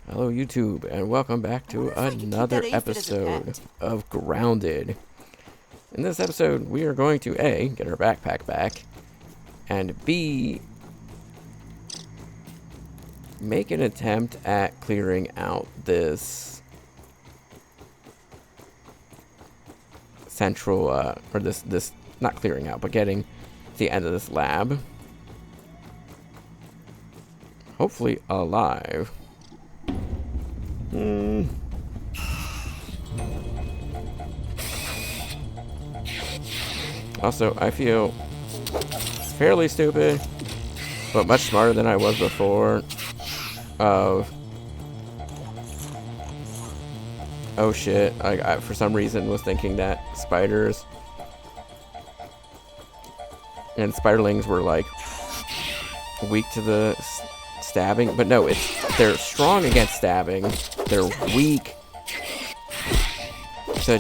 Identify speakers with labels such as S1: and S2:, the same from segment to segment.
S1: Hello YouTube, and welcome back to another episode of Grounded. In this episode, we are going to A, get our backpack back, and B, make an attempt at clearing out this central, or this, not clearing out, but getting to the end of this lab. Hopefully alive. Also, I feel fairly stupid, but much smarter than I was before. Oh shit, I for some reason was thinking that spiders and spiderlings were like weak to the stabbing, but no, they're strong against stabbing. They're weak to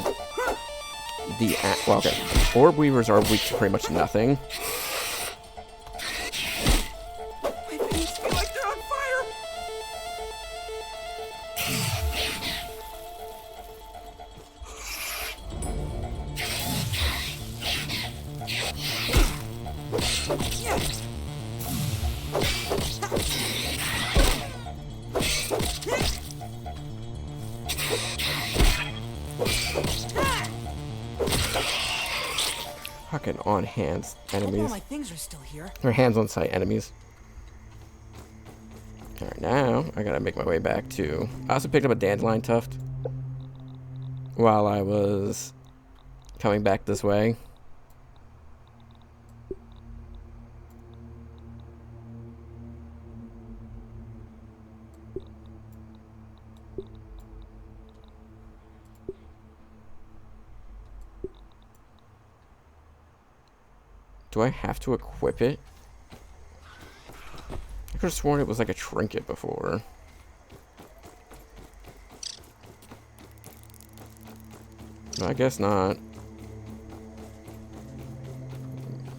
S1: the well, okay. Orb weavers are weak to pretty much nothing.
S2: My veins feel like they're on fire.
S1: Fucking on hands enemies.
S2: All my things are still here.
S1: Or hands on sight enemies. Alright, now I gotta make my way back to. I also picked up a dandelion tuft while I was coming back this way. Do I have to equip it? I could have sworn it was like a trinket before. I guess not.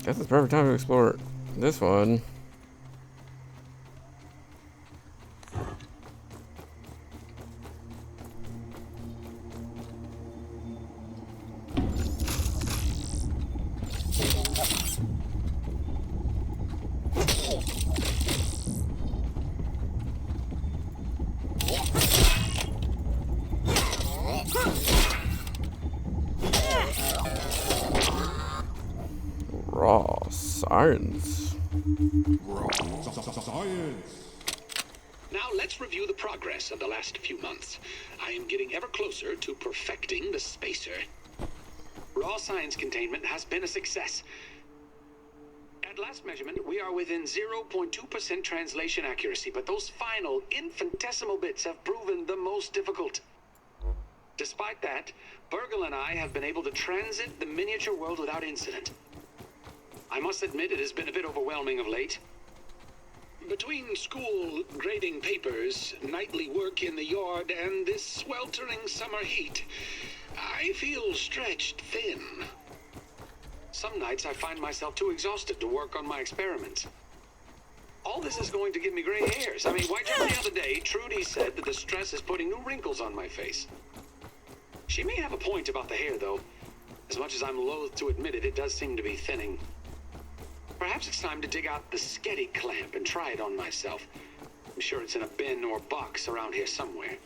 S1: Guess it's the perfect time to explore this one. Raw science.
S3: Now let's review the progress of the last few months. I am getting ever closer to perfecting the spacer. Raw science containment has been a success. At last measurement, we are within 0.2% translation accuracy, but those final infinitesimal bits have proven the most difficult. Despite that, Burgle and I have been able to transit the miniature world without incident. I must admit it has been a bit overwhelming of late. Between school, grading papers, nightly work in the yard, and this sweltering summer heat, I feel stretched thin. Some nights I find myself too exhausted to work on my experiments. All this is going to give me gray hairs. I mean, why just the other day, Trudy said that the stress is putting new wrinkles on my face. She may have a point about the hair, though. As much as I'm loath to admit it, it does seem to be thinning. Perhaps it's time to dig out the Sketty clamp and try it on myself. I'm sure it's in a bin or box around here somewhere.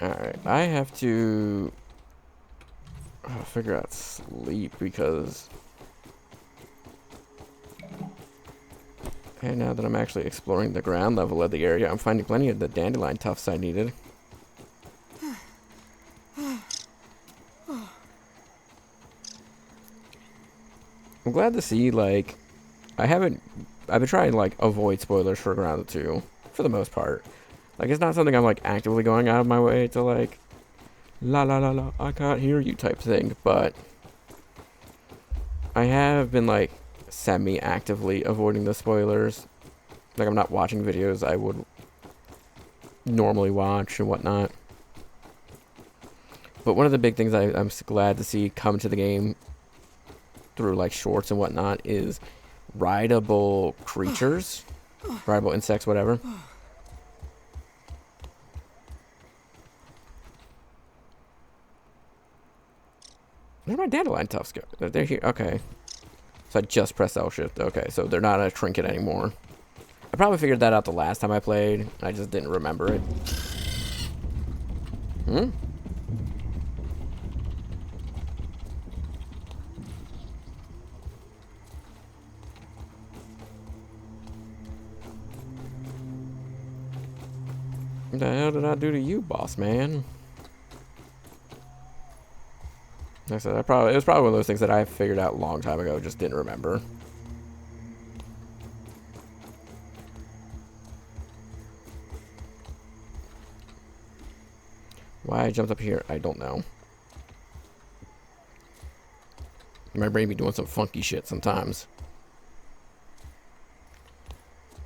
S1: Alright, I have to figure out sleep because... Okay, now that I'm actually exploring the ground level of the area, I'm finding plenty of the dandelion tufts I needed. I'm glad to see, like, I've been trying to, like, avoid spoilers for Grounded 2, for the most part. Like, it's not something I'm, like, actively going out of my way to, like, la la la la, I can't hear you type thing, but I have been, like, semi-actively avoiding the spoilers. Like, I'm not watching videos I would normally watch and whatnot. But one of the big things I'm glad to see come to the game through like shorts and whatnot is rideable creatures, rideable insects, whatever. Where'd my dandelion tufts go? They're here. Okay. So I just pressed L shift. Okay, so they're not a trinket anymore. I probably figured that out the last time I played. I just didn't remember it. Hmm? What the hell did I do to you, boss man? Like I said, it was probably one of those things that I figured out a long time ago, just didn't remember. Why I jumped up here, I don't know. My brain be doing some funky shit sometimes.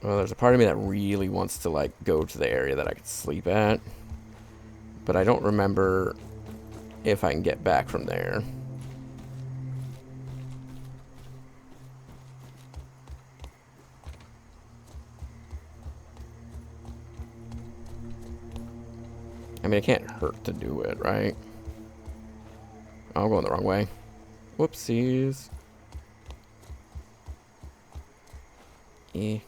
S1: Well, there's a part of me that really wants to, like, go to the area that I could sleep at. But I don't remember if I can get back from there. I mean, it can't hurt to do it, right? Oh, I'm going the wrong way. Whoopsies. Eh.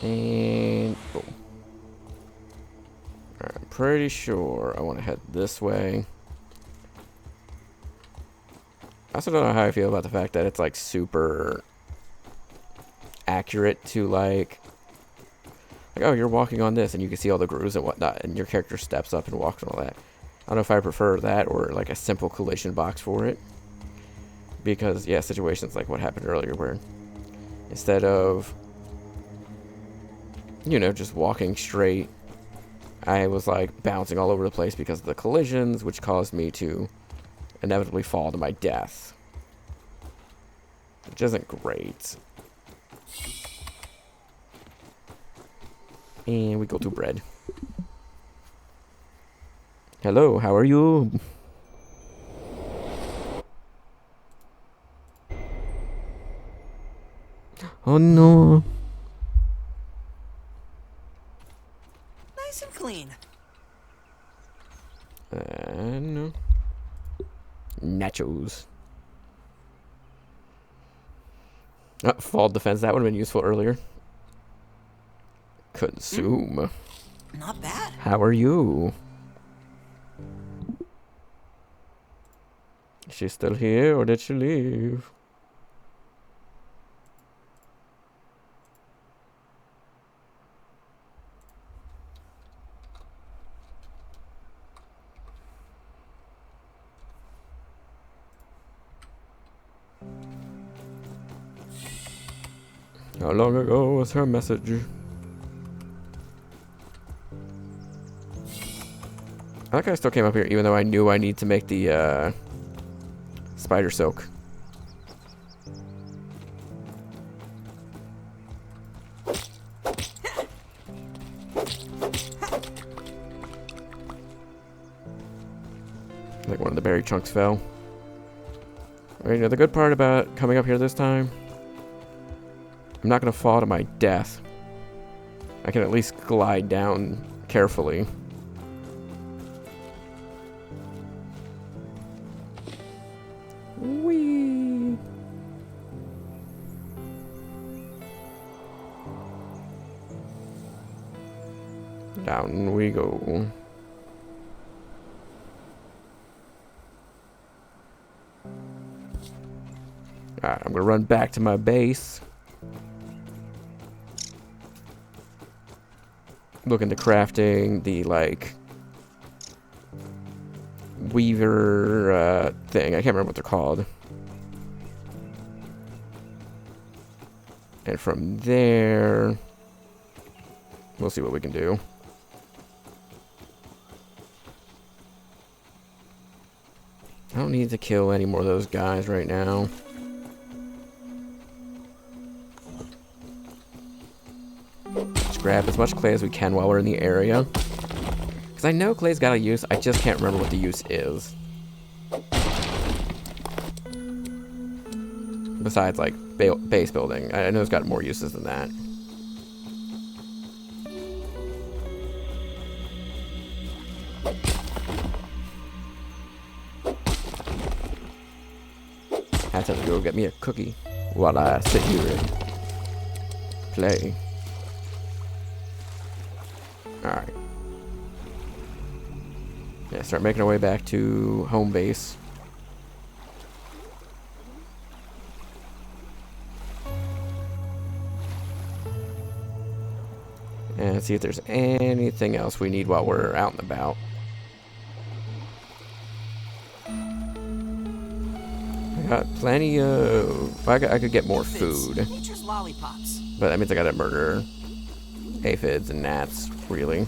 S1: And boom. Alright, I'm pretty sure I want to head this way. I also don't know how I feel about the fact that it's like super accurate to like, oh, you're walking on this and you can see all the grooves and whatnot, and your character steps up and walks and all that. I don't know if I prefer that or like a simple collision box for it. Because, yeah, situations like what happened earlier where instead of, you know, just walking straight, I was like bouncing all over the place because of the collisions, which caused me to inevitably fall to my death. Which isn't great. And we go to bread. Hello, how are you? Oh no.
S2: Nice and clean.
S1: No. Nachos. Fall defense. That would have been useful earlier. Consume.
S2: Not bad.
S1: How are you? Is she still here or did she leave? How long ago was her message? I like I still came up here even though I knew I need to make the spider silk. Like one of the berry chunks fell. I mean, the good part about coming up here this time, I'm not going to fall to my death. I can at least glide down carefully. Whee! Down we go. Alright, I'm going to run back to my base. Look into crafting the, like, weaver thing. I can't remember what they're called. And from there, we'll see what we can do. I don't need to kill any more of those guys right now. Just grab as much clay as we can while we're in the area. Because I know clay's got a use, I just can't remember what the use is. Besides, like, base building. I know it's got more uses than that. I had to go get me a cookie while I sit here and play. Alright. Yeah, start making our way back to home base. And see if there's anything else we need while we're out and about. I got plenty of... I could get more food.
S2: Nature's lollipops.
S1: But that means I gotta murder aphids and gnats, really.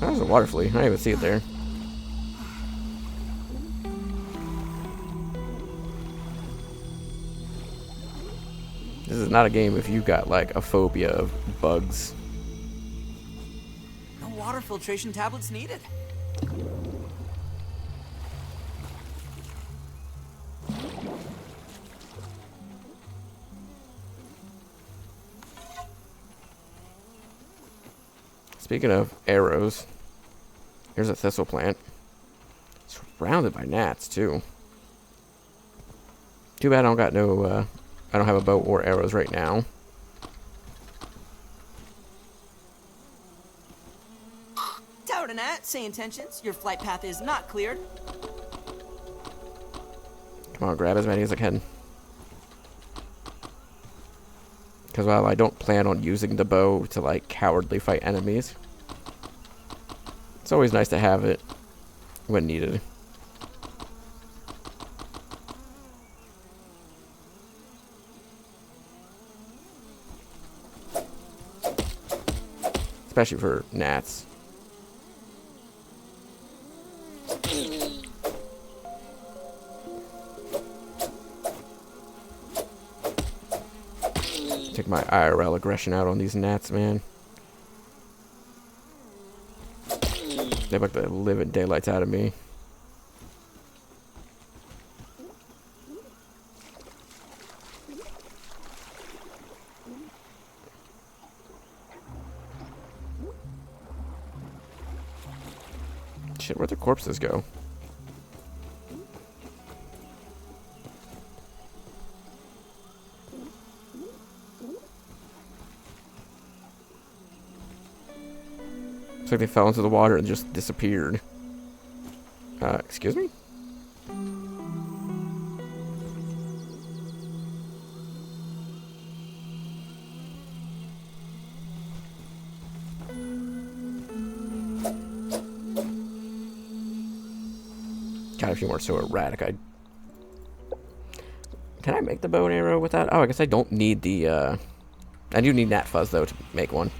S1: That was a water flea. I didn't even see it there. This is not a game if you've got, like, a phobia of bugs.
S2: No water filtration tablets needed.
S1: Speaking of arrows, here's a thistle plant. Surrounded by gnats, too. Too bad I don't got no, I don't have a bow or arrows right now.
S2: Tower to Nat, say intentions. Your flight path is not cleared.
S1: Come on, grab as many as I can. Because while I don't plan on using the bow to, like, cowardly fight enemies, it's always nice to have it when needed. Especially for gnats. Take my IRL aggression out on these gnats, man. They like the living daylights out of me. Shit, where'd the corpses go? Looks like they fell into the water and just disappeared. Excuse me? God, if you weren't so erratic, I'd... Can I make the bow and arrow with that? Oh, I guess I don't need the, I do need gnat fuzz, though, to make one.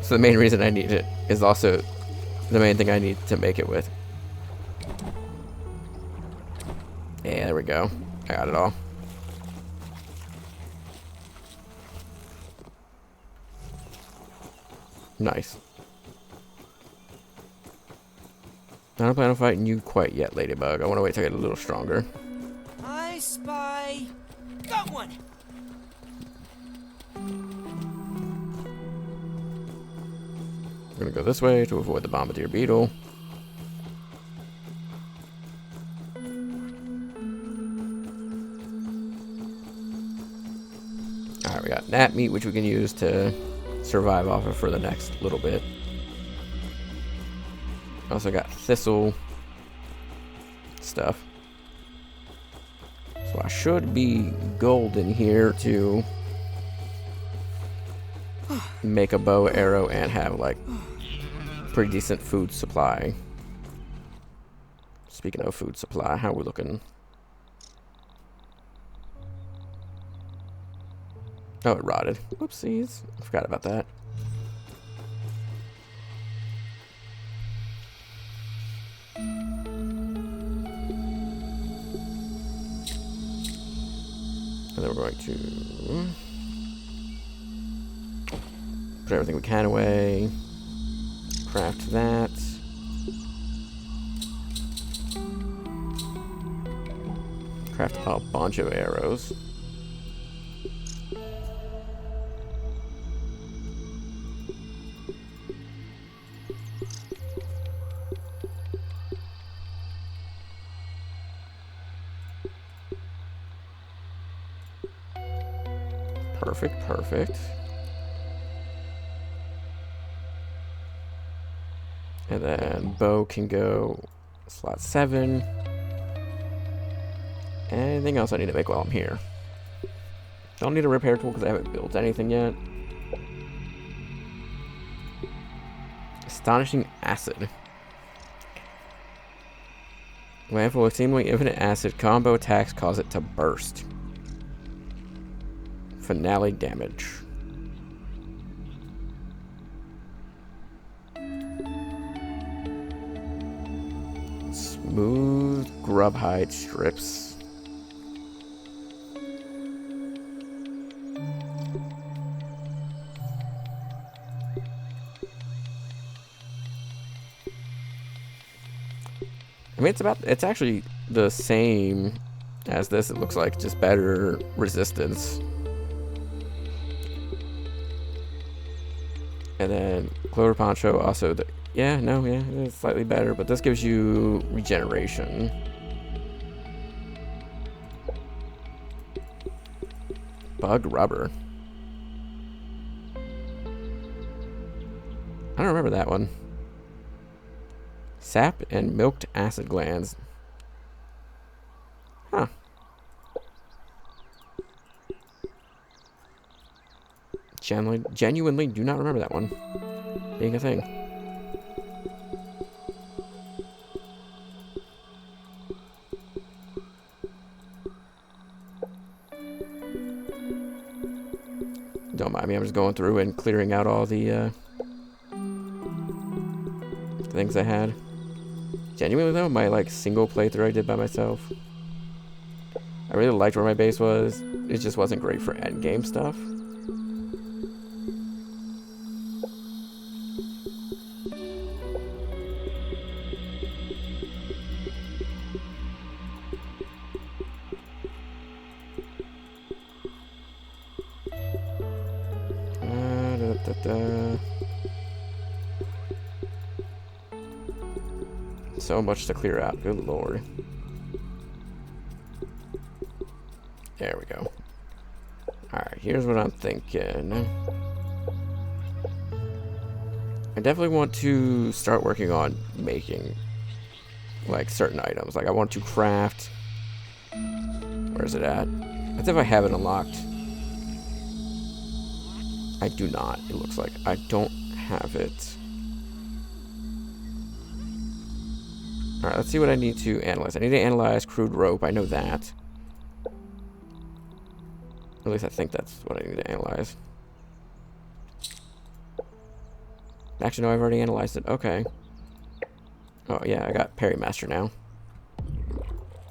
S1: So the main reason I need it is also the main thing I need to make it with. Yeah, there we go. I got it all. Nice. I don't plan on fighting you quite yet, Ladybug. I want to wait till I get a little stronger.
S2: I spy... Got one!
S1: We're gonna go this way to avoid the bombardier beetle. Alright, we got gnat meat, which we can use to survive off of for the next little bit. Also got thistle stuff. So I should be golden here to make a bow, arrow, and have, like, pretty decent food supply. Speaking of food supply, how are we looking? Oh, it rotted. Whoopsies. I forgot about that. And then we're going to put everything we can away. Craft that. craft a bunch of arrows. Perfect, perfect. And then bow can go slot 7. Anything else I need to make while I'm here? Don't need a repair tool because I haven't built anything yet. Astonishing acid. When full of seemingly infinite acid, combo attacks cause it to burst. Finale damage. Smooth grub hide strips. I mean, it's actually the same as this, it looks like, just better resistance. And then Clover Poncho also, it's slightly better, but this gives you regeneration. Bug rubber. I don't remember that one. Sap and milked acid glands. Huh. Genuinely do not remember that one being a thing. Don't mind me, I'm just going through and clearing out all the things I had. Genuinely though, my like single playthrough I did by myself, I really liked where my base was. It just wasn't great for endgame stuff. So much to clear out. Good lord. There we go. Alright, here's what I'm thinking. I definitely want to start working on making like certain items. Like I want to craft. Where's it at? As if I have it unlocked. I do not. It looks like I don't have it. Alright, let's see what I need to analyze. I need to analyze crude rope. I know that. At least I think that's what I need to analyze. Actually, no, I've already analyzed it. Okay. Oh, yeah, I got Parry Master now. I'm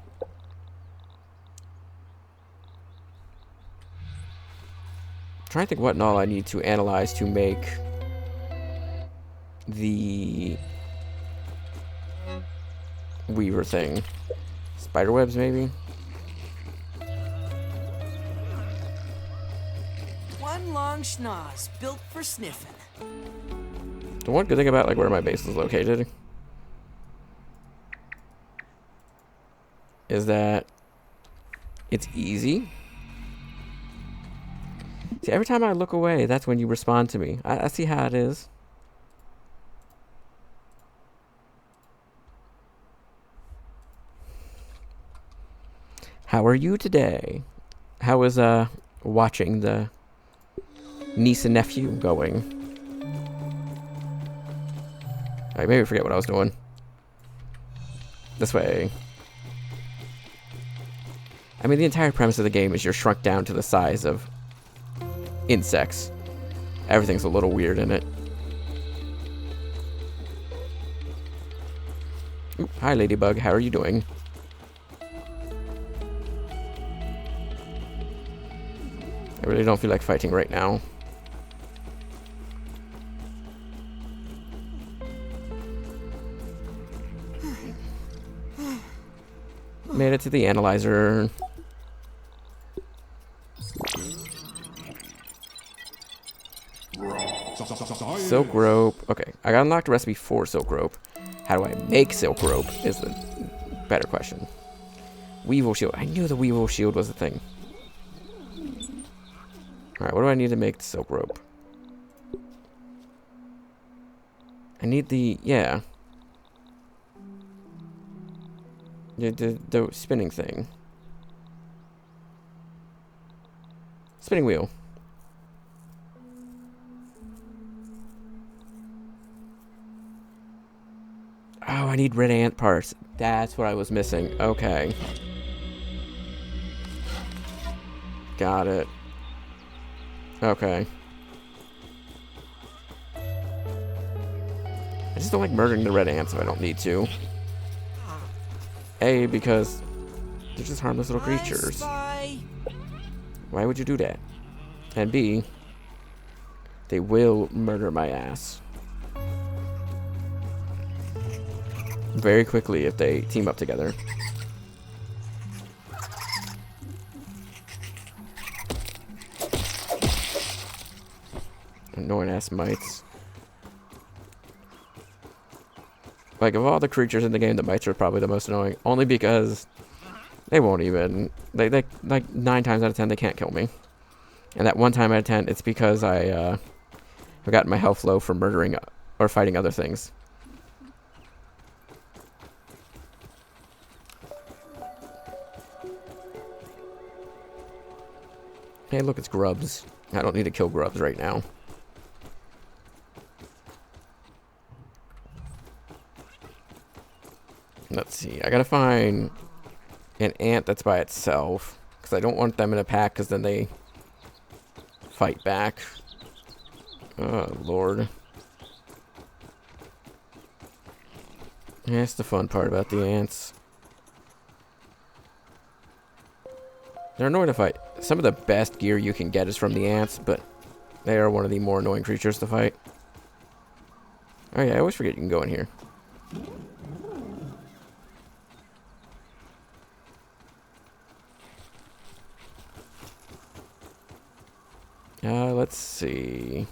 S1: trying to think what and all I need to analyze to make the Weaver thing. Spiderwebs, maybe?
S2: One long schnoz built for sniffing.
S1: The one good thing about like where my base is located is that it's easy. See, every time I look away, that's when you respond to me. I see how it is. How are you today? How is watching the niece and nephew going? Alright, maybe I forget what I was doing. This way. I mean, the entire premise of the game is you're shrunk down to the size of insects. Everything's a little weird in it. Ooh, hi, Ladybug. How are you doing? I really don't feel like fighting right now. Made it to the analyzer. Silk rope. Okay, I got unlocked a recipe for silk rope. How do I make silk rope is the better question. Weevil shield. I knew the weevil shield was a thing. Alright, what do I need to make the silk rope? I need the... yeah. The spinning thing. Spinning wheel. Oh, I need red ant parts. That's what I was missing. Okay. Got it. Okay. I just don't like murdering the red ants if I don't need to. A, because they're just harmless little creatures. Why would you do that? And B, they will murder my ass very quickly if they team up together. Annoying ass mites. Like, of all the creatures in the game, the mites are probably the most annoying. Only because they won't even... They like, 9 times out of 10, they can't kill me. And that 1 time out of 10, it's because I've gotten my health low from murdering or fighting other things. Hey, look, it's grubs. I don't need to kill grubs right now. Let's see. I gotta find an ant that's by itself, because I don't want them in a pack, because then they fight back. Oh, Lord. That's the fun part about the ants. They're annoying to fight. Some of the best gear you can get is from the ants, but they are one of the more annoying creatures to fight. Oh yeah, I always forget you can go in here. Let's see.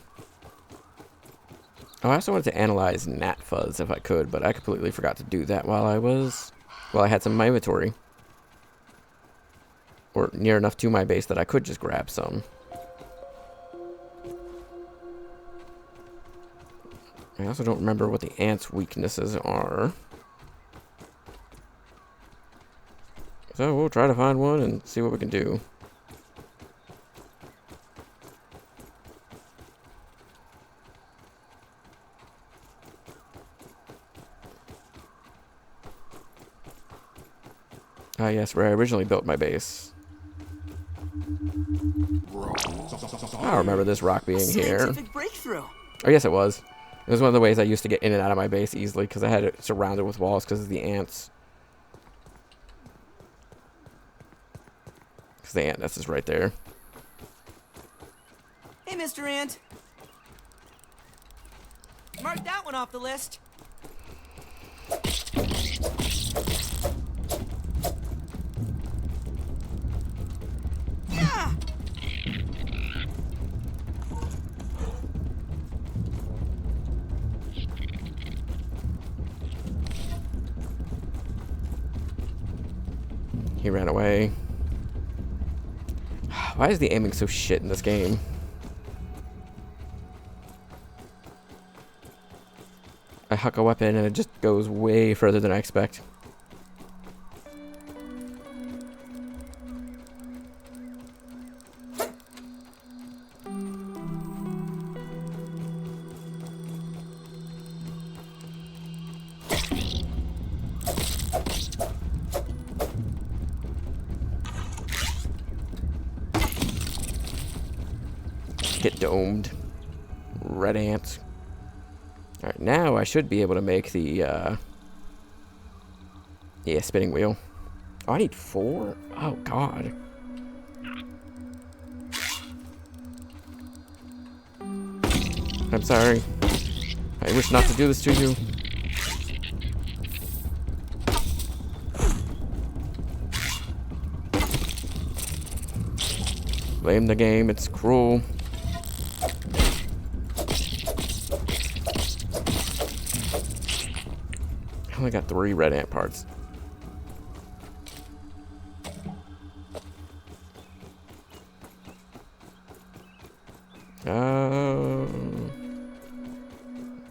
S1: Oh, I also wanted to analyze gnat fuzz if I could, but I completely forgot to do that while I had some in my inventory. Or near enough to my base that I could just grab some. I also don't remember what the ants' weaknesses are. So we'll try to find one and see what we can do. Ah, yes, where I originally built my base. I don't remember this rock being here.
S2: Scientific breakthrough.
S1: Oh, yes, it was. It was one of the ways I used to get in and out of my base easily, because I had it surrounded with walls because of the ants. Because the ant nest is right there.
S2: Hey, Mr. Ant. Mark that one off the list. Yeah!
S1: He ran away. Why is the aiming so shit in this game? I huck a weapon and it just goes way further than I expect. Get domed. Red ants. Alright, now I should be able to make the, yeah, spinning wheel. Oh, I need 4? Oh, God. I'm sorry. I wish not to do this to you. Blame the game, it's cruel. only got 3 red ant parts.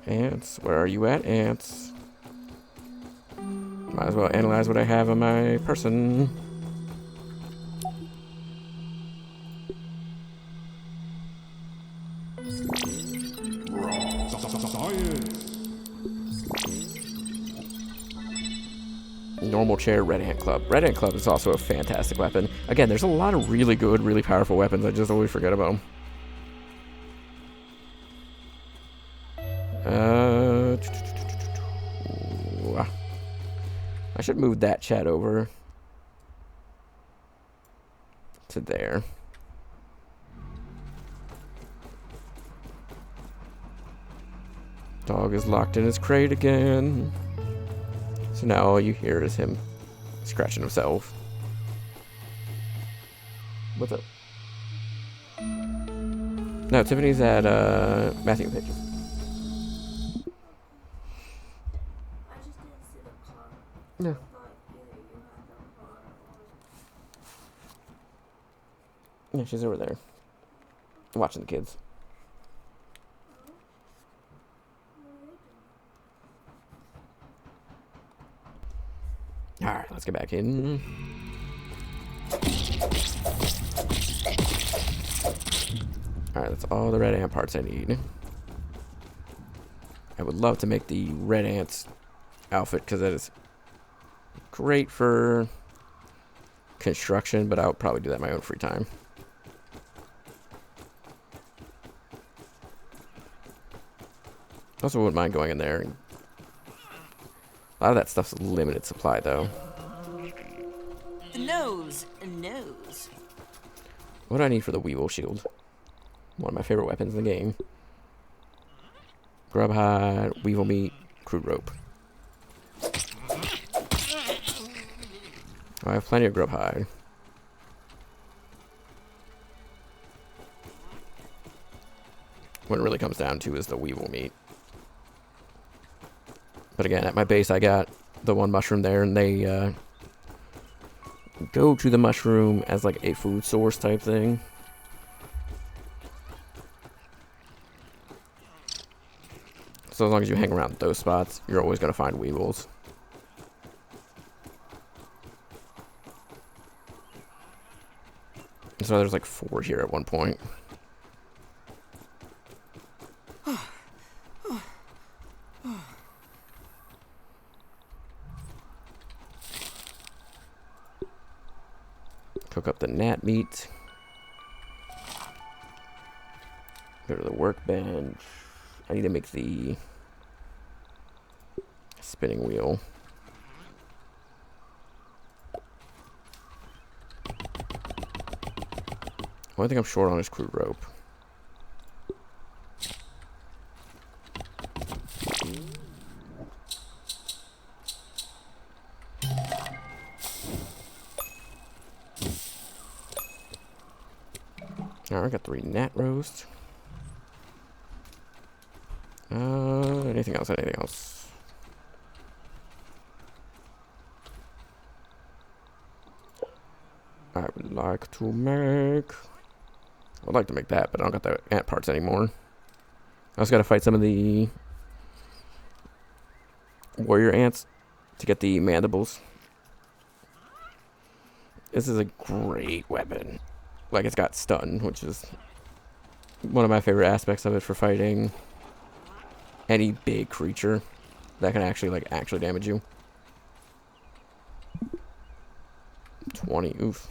S1: Ants, where are you at, ants? Might as well analyze what I have on my person. Normal chair, red ant club. Red ant club is also a fantastic weapon. Again, there's a lot of really good, really powerful weapons. I just always forget about them. I should move that chat over to there. Dog is locked in his crate again. So now all you hear is him scratching himself. What's up? No, Tiffany's at Matthew and Hedge. No. Yeah, she's over there. Watching the kids. Alright, let's get back in. Alright, that's all the red ant parts I need. I would love to make the red ants outfit because that is great for construction, but I'll probably do that in my own free time. Also wouldn't mind going in there. A lot of that stuff's limited supply, though.
S2: The nose.
S1: What do I need for the Weevil shield? One of my favorite weapons in the game. Grub hide, Weevil meat, crude rope. I have plenty of grub hide. What it really comes down to is the Weevil meat. But again, at my base, I got the one mushroom there, and they go to the mushroom as like a food source type thing. So as long as you hang around those spots, you're always going to find weevils. So there's like 4 here at one point. Cook up the gnat meat. Go to the workbench. I need to make the spinning wheel. One thing I'm short on is crude rope. Alright, I got 3 gnat roast. Anything else? Anything else? I would like to make... I'd like to make that, but I don't got the ant parts anymore. I also got to fight some of the warrior ants to get the mandibles. This is a great weapon. Like, it's got stun, which is one of my favorite aspects of it for fighting any big creature that can actually damage you. 20, oof.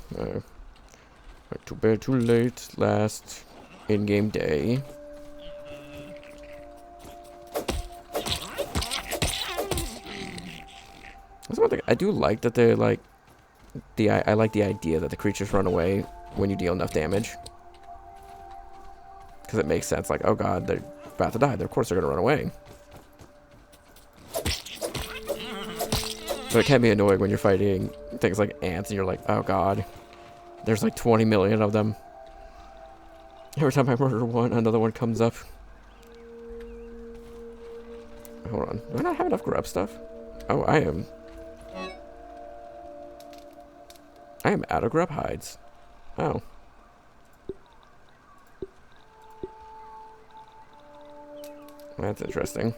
S1: Too bad, too late. Last in-game day. That's one thing. I do like that they're like I like the idea that the creatures run away when you deal enough damage. Because it makes sense. Like, oh god, they're about to die. Of course they're going to run away. But it can be annoying when you're fighting things like ants and you're like, oh god, there's like 20 million of them. Every time I murder one, another one comes up. Hold on. Do I not have enough grub stuff? Oh, I am out of grub hides. Oh. That's interesting.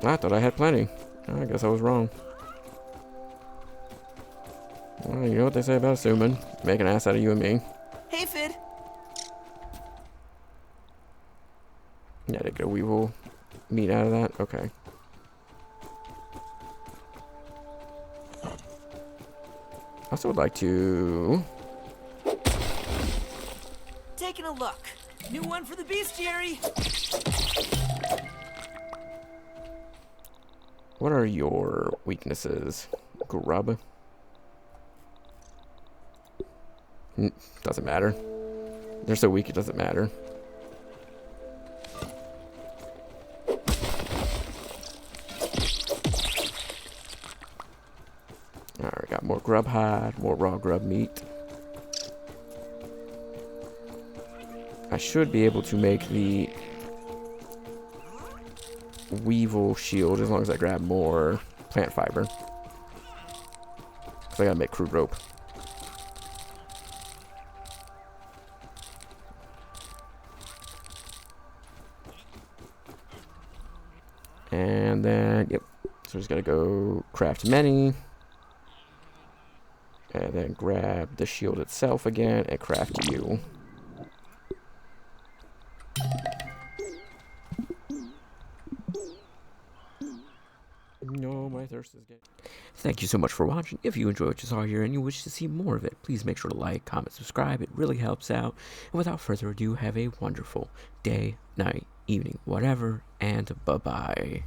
S1: I thought I had plenty. I guess I was wrong. Well, you know what they say about assuming. Make an ass out of you and me.
S2: Hey, Fid.
S1: Yeah, to get a weevil meat out of that? Okay. I also would like to...
S2: Taking a look. New one for the bestiary.
S1: What are your weaknesses? Grub? Doesn't matter. They're so weak it doesn't matter. Alright, got more grub hide, more raw grub meat. I should be able to make the weevil shield as long as I grab more plant fiber. Because I gotta make crude rope. And then, yep. So just gotta go craft many. And then grab the shield itself again and craft you. No, my thirst is getting... Thank you so much for watching. If you enjoyed what you saw here and you wish to see more of it, please make sure to like, comment, subscribe. It really helps out. And without further ado, have a wonderful day, night, evening, whatever, and bye-bye.